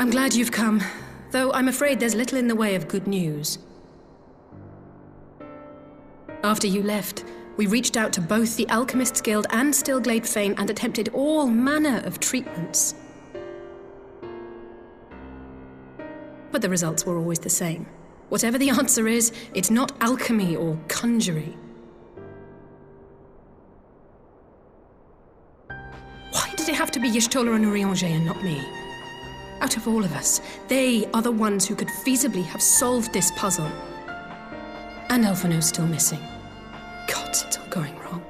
I'm glad you've come, though I'm afraid there's little in the way of good news. After you left, we reached out to both the Alchemists Guild and Stillglade Fane and attempted all manner of treatments. But the results were always the same. Whatever the answer is, it's not alchemy or conjury. Why did it have to be Y'shtola and Urianger and not me? Out of all of us, they are the ones who could feasibly have solved this puzzle. And Alphino's still missing. God, it's all going wrong.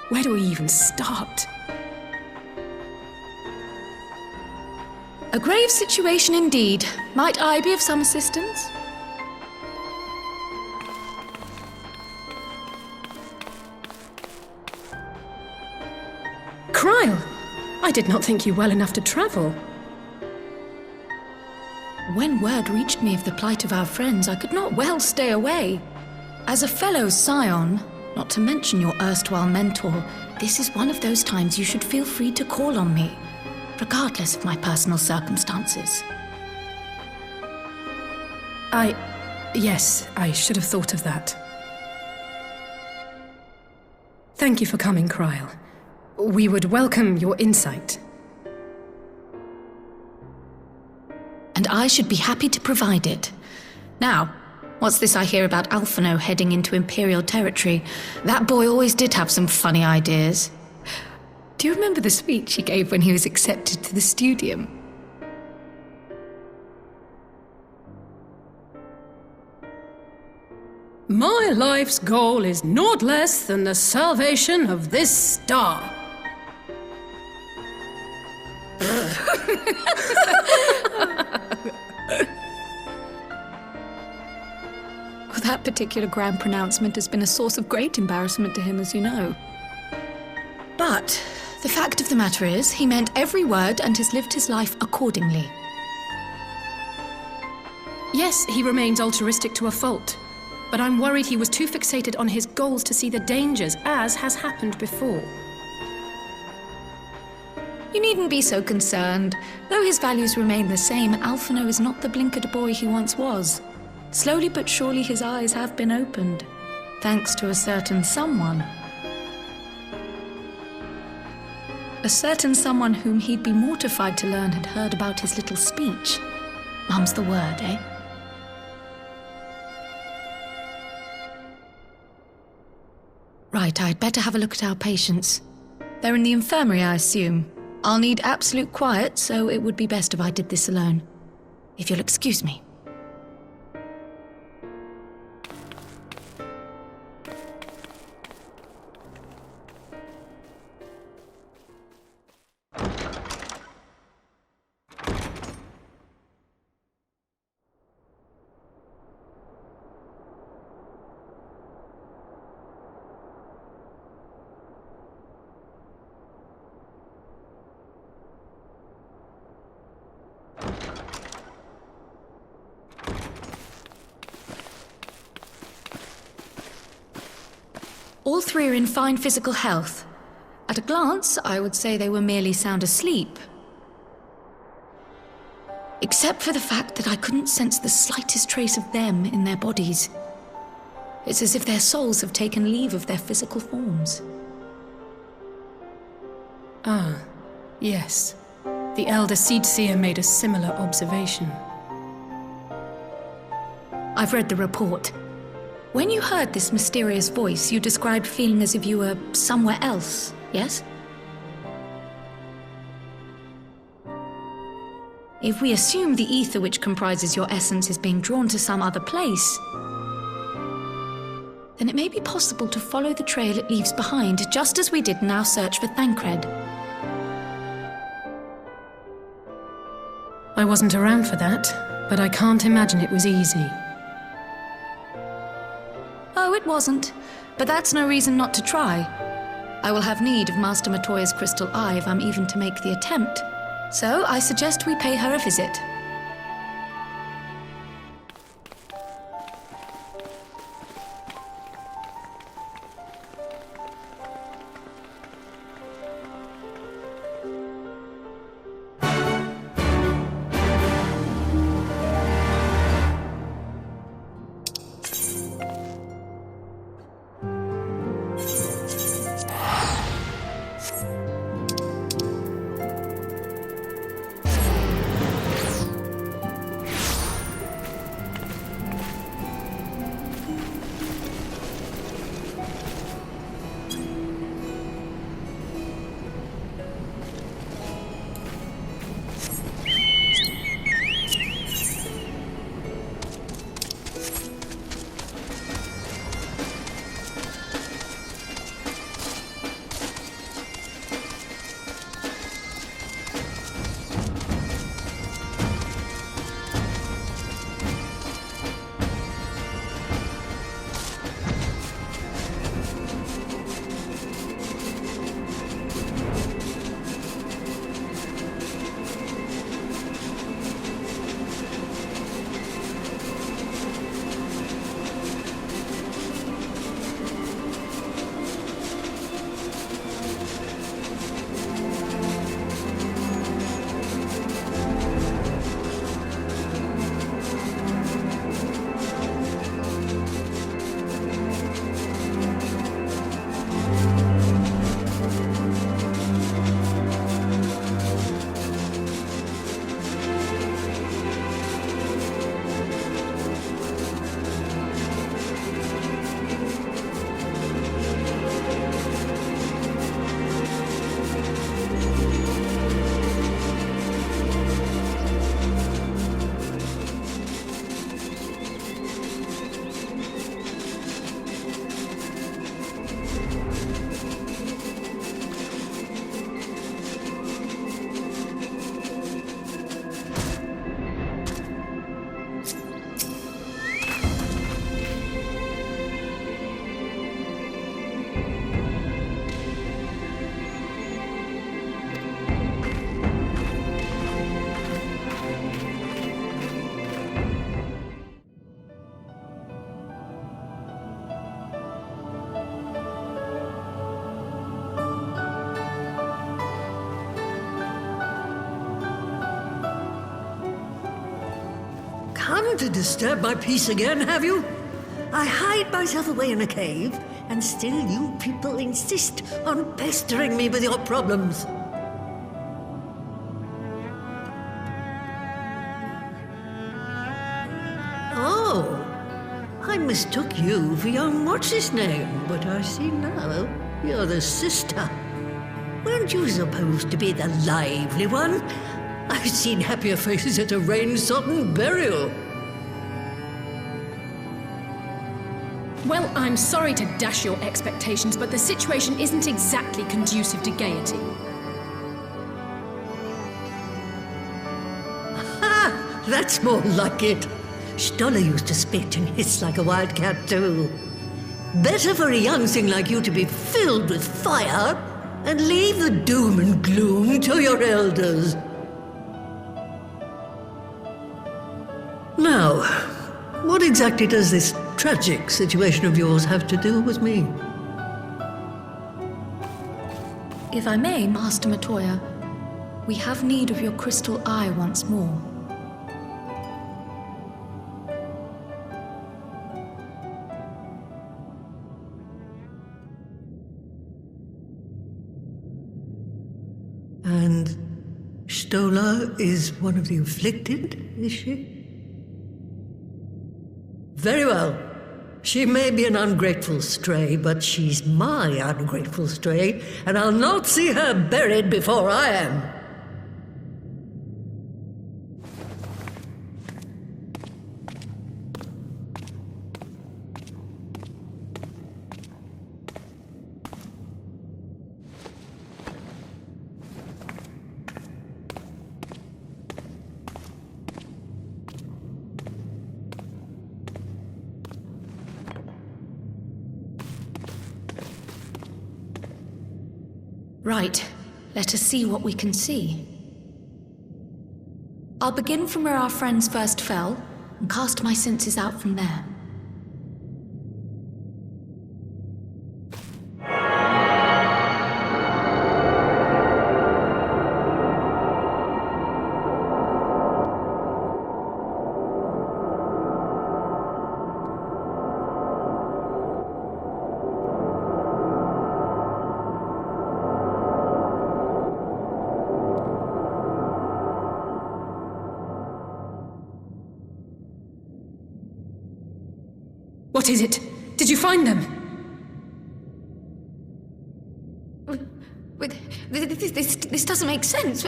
Where do we even start? A grave situation indeed. Might I be of some assistance? Kryle! I did not think you well enough to travel. When word reached me of the plight of our friends, I could not well stay away. As a fellow scion, not to mention your erstwhile mentor, this is one of those times you should feel free to call on me, regardless of my personal circumstances. Yes, I should have thought of that. Thank you for coming, Kryle. We would welcome your insight. And I should be happy to provide it. Now, what's this I hear about Alphino heading into Imperial territory? That boy always did have some funny ideas. Do you remember the speech he gave when he was accepted to the Studium? My life's goal is naught less than the salvation of this star. That particular grand pronouncement has been a source of great embarrassment to him, as you know. But the fact of the matter is, he meant every word and has lived his life accordingly. Yes, he remains altruistic to a fault, but I'm worried he was too fixated on his goals to see the dangers, as has happened before. You needn't be so concerned. Though his values remain the same, Alphino is not the blinkered boy he once was. Slowly but surely his eyes have been opened, thanks to a certain someone. A certain someone whom he'd be mortified to learn had heard about his little speech. Mum's the word, eh? Right, I'd better have a look at our patients. They're in the infirmary, I assume. I'll need absolute quiet, so it would be best if I did this alone. If you'll excuse me. All three are in fine physical health. At a glance, I would say they were merely sound asleep. Except for the fact that I couldn't sense the slightest trace of them in their bodies. It's as if their souls have taken leave of their physical forms. Ah, yes. The Elder Seedseer made a similar observation. I've read the report. When you heard this mysterious voice, you described feeling as if you were somewhere else, yes? If we assume the ether which comprises your essence is being drawn to some other place, then it may be possible to follow the trail it leaves behind, just as we did in our search for Thancred. I wasn't around for that, but I can't imagine it was easy. Oh, it wasn't. But that's no reason not to try. I will have need of Master Matoya's crystal eye if I'm even to make the attempt. So I suggest we pay her a visit. come to disturb my peace again, have you? I hide myself away in a cave, and still you people insist on pestering me with your problems. Oh, I mistook you for young what's-his-name, but I see now you're the sister. Weren't you supposed to be the lively one? I've seen happier faces at a rain-sodden burial. Well, I'm sorry to dash your expectations, but the situation isn't exactly conducive to gaiety. Ha! That's more like it. Stoller used to spit and hiss like a wildcat too. Better for a young thing like you to be filled with fire and leave the doom and gloom to your elders. Now, what exactly does this tragic situation of yours have to do with me? If I may, Master Matoya, we have need of your crystal eye once more. And Stoller is one of the afflicted, is she? Very well. She may be an ungrateful stray, but she's my ungrateful stray, and I'll not see her buried before I am. Right, let us see what we can see. I'll begin from where our friends first fell, and cast my senses out from there. What is it? Did you find them? This doesn't make sense.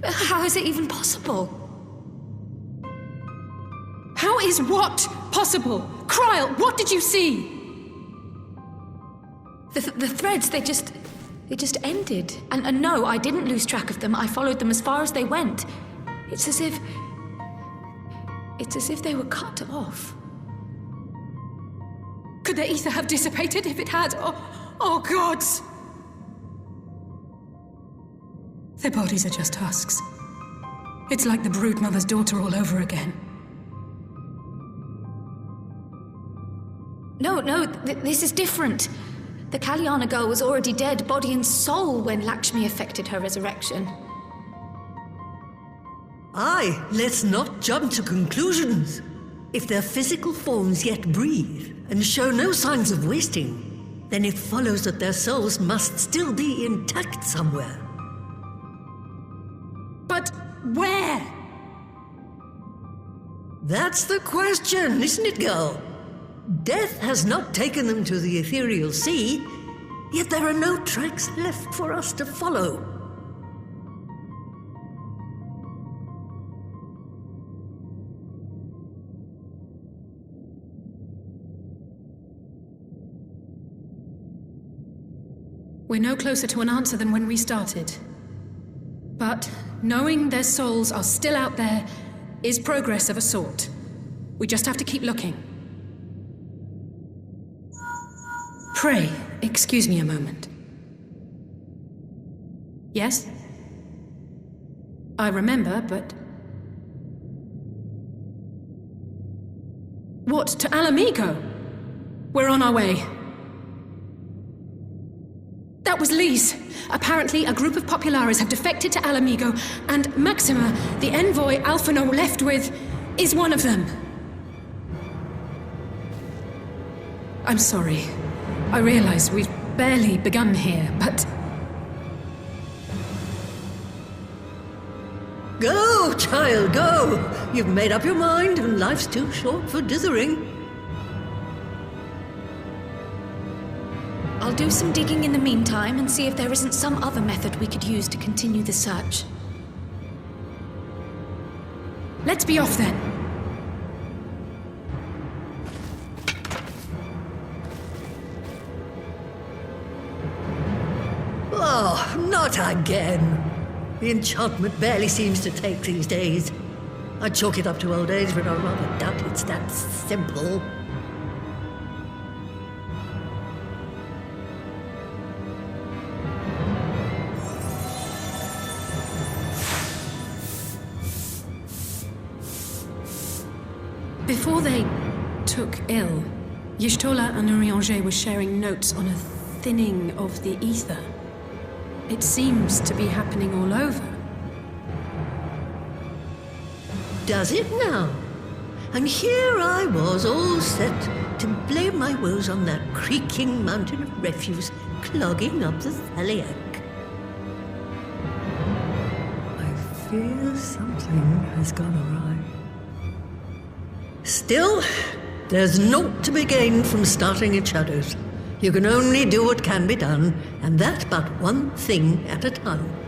How is it even possible? How is what possible? Kryl, what did you see? The threads, they just ended. And no, I didn't lose track of them. I followed them as far as they went. It's as if they were cut off. Could their ether have dissipated if it had? Oh, gods! Their bodies are just husks. It's like the broodmother's daughter all over again. No, this is different. The Kalyana girl was already dead, body and soul, when Lakshmi effected her resurrection. Aye, let's not jump to conclusions. If their physical forms yet breathe and show no signs of wasting, then it follows that their souls must still be intact somewhere. But where? That's the question, isn't it, girl? Death has not taken them to the ethereal sea, yet there are no tracks left for us to follow. We're no closer to an answer than when we started. But knowing their souls are still out there is progress of a sort. We just have to keep looking. Pray, excuse me a moment. Yes? I remember, but... What, to Alamigo? We're on our way. That was Lise. Apparently, a group of Populares have defected to Alamigo, and Maxima, the envoy Alphino left with... is one of them. I'm sorry. I realize we've barely begun here, but... Go, child, go! You've made up your mind, and life's too short for dithering. I'll do some digging in the meantime and see if there isn't some other method we could use to continue the search. Let's be off then. Oh, not again. The enchantment barely seems to take these days. I chalk it up to old age, but I rather doubt it's that simple. Before they took ill, Y'shtola and Urianger were sharing notes on a thinning of the ether. It seems to be happening all over. Does it now? And here I was, all set to blame my woes on that creaking mountain of refuse clogging up the Thaliac. I fear something has gone awry. Still, there's naught to be gained from starting in shadows. You can only do what can be done, and that but one thing at a time.